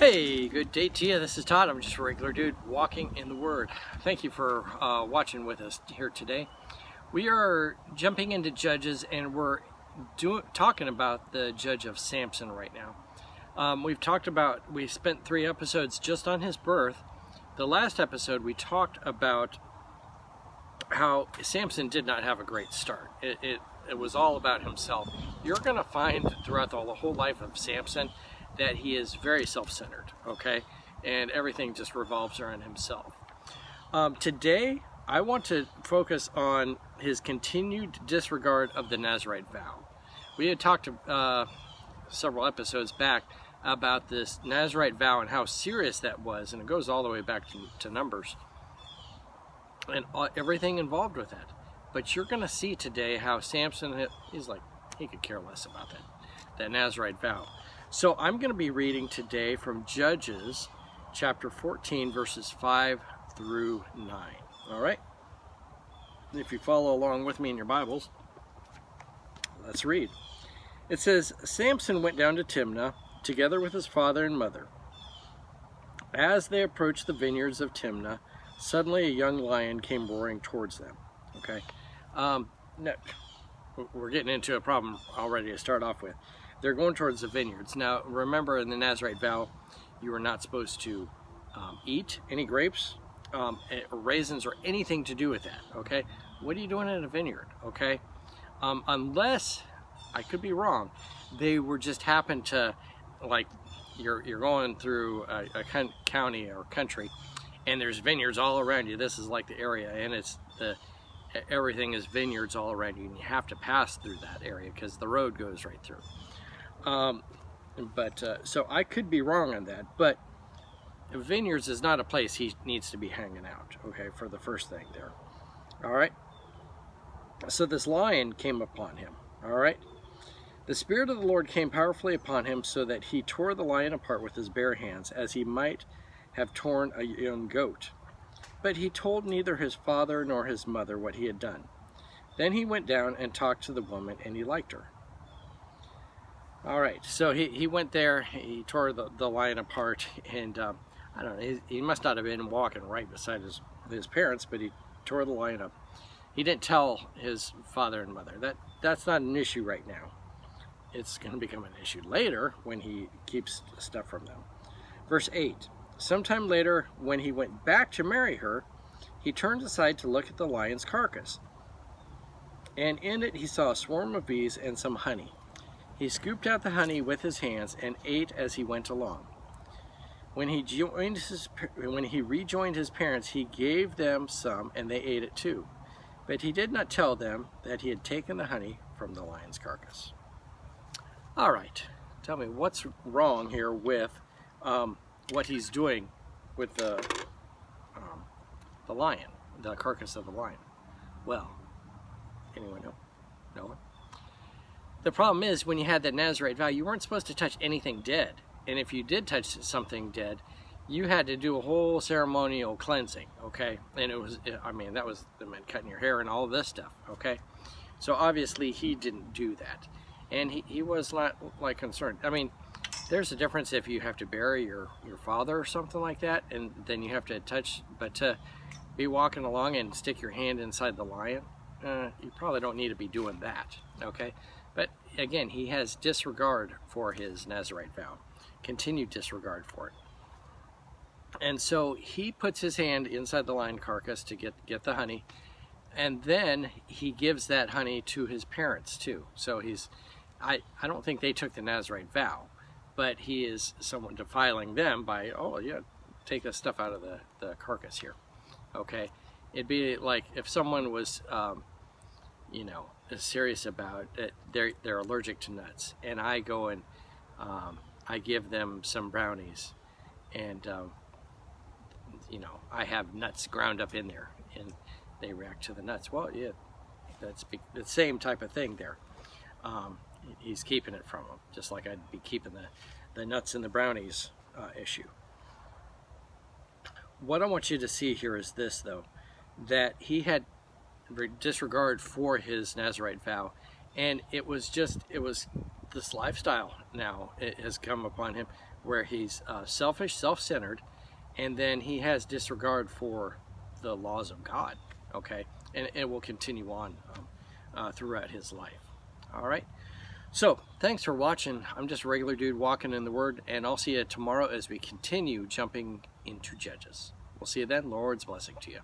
Hey, good day to you. This is Todd. I'm just a regular dude walking in the Word. Thank you for watching with us here today. We are jumping into Judges, and we're talking about the judge of Samson right now. We spent 3 episodes just on his birth. The last episode we talked about how Samson did not have a great start. It was all about himself. You're going to find throughout the whole life of Samson that he is very self-centered, okay? And everything just revolves around himself. Today, I want to focus on his continued disregard of the Nazirite vow. We had talked several episodes back about this Nazirite vow and how serious that was, and it goes all the way back to Numbers and everything involved with that. But you're going to see today how Samson, he could care less about that Nazirite vow. So I'm going to be reading today from Judges chapter 14 verses 5 through 9. All right? If you follow along with me in your Bibles, let's read. It says, Samson went down to Timnah together with his father and mother. As they approached the vineyards of Timnah, suddenly a young lion came roaring towards them. Okay? Now, we're getting into a problem already to start off with. They're going towards the vineyards. Now, remember in the Nazirite vow, you are not supposed to eat any grapes, or raisins, or anything to do with that, okay? What are you doing in a vineyard, okay? Unless, I could be wrong, they were just happened to, like, you're going through a county or country, and there's vineyards all around you. This is like the area, and everything is vineyards all around you, and you have to pass through that area because the road goes right through. So I could be wrong on that, but vineyards is not a place he needs to be hanging out, okay, for the first thing there. All right? So this lion came upon him, all right? The Spirit of the Lord came powerfully upon him so that he tore the lion apart with his bare hands, as he might have torn a young goat. But he told neither his father nor his mother what he had done. Then he went down and talked to the woman, and he liked her. All right, so he went there, he tore the lion apart, and I don't know, he must not have been walking right beside his parents, but he tore the lion up. He didn't tell his father and mother. That's not an issue right now. It's going to become an issue later when he keeps stuff from them. Verse 8, sometime later when he went back to marry her, he turned aside to look at the lion's carcass. And in it he saw a swarm of bees and some honey. He scooped out the honey with his hands and ate as he went along. When he rejoined his parents, he gave them some, and they ate it too. But he did not tell them that he had taken the honey from the lion's carcass. All right, tell me what's wrong here with what he's doing with the lion, the carcass of the lion. Well, anyone know? No one? The problem is, when you had that Nazirite vow, you weren't supposed to touch anything dead. And if you did touch something dead, you had to do a whole ceremonial cleansing, okay? And that meant cutting your hair and all of this stuff, okay? So obviously he didn't do that. And he was not, like, concerned. I mean, there's a difference if you have to bury your father or something like that, and then you have to touch, but to be walking along and stick your hand inside the lion, you probably don't need to be doing that, okay? But again, he has disregard for his Nazirite vow, continued disregard for it. And so he puts his hand inside the lion carcass to get the honey, and then he gives that honey to his parents too. So I don't think they took the Nazirite vow, but he is somewhat defiling them by, oh yeah, take this stuff out of the carcass here, okay? It'd be like if someone was, is serious about it, they're allergic to nuts, and I go and I give them some brownies, and I have nuts ground up in there, and they react to the nuts. Well, yeah, that's the same type of thing there. He's keeping it from them, just like I'd be keeping the nuts and the brownies issue. What I want you to see here is this, though, that he had disregard for his Nazirite vow, and it was this lifestyle now it has come upon him where he's selfish, self-centered, and then he has disregard for the laws of God, okay? And it will continue on throughout his life. All right? So, thanks for watching. I'm just a regular dude walking in the Word, and I'll see you tomorrow as we continue jumping into Judges. We'll see you then. Lord's blessing to you.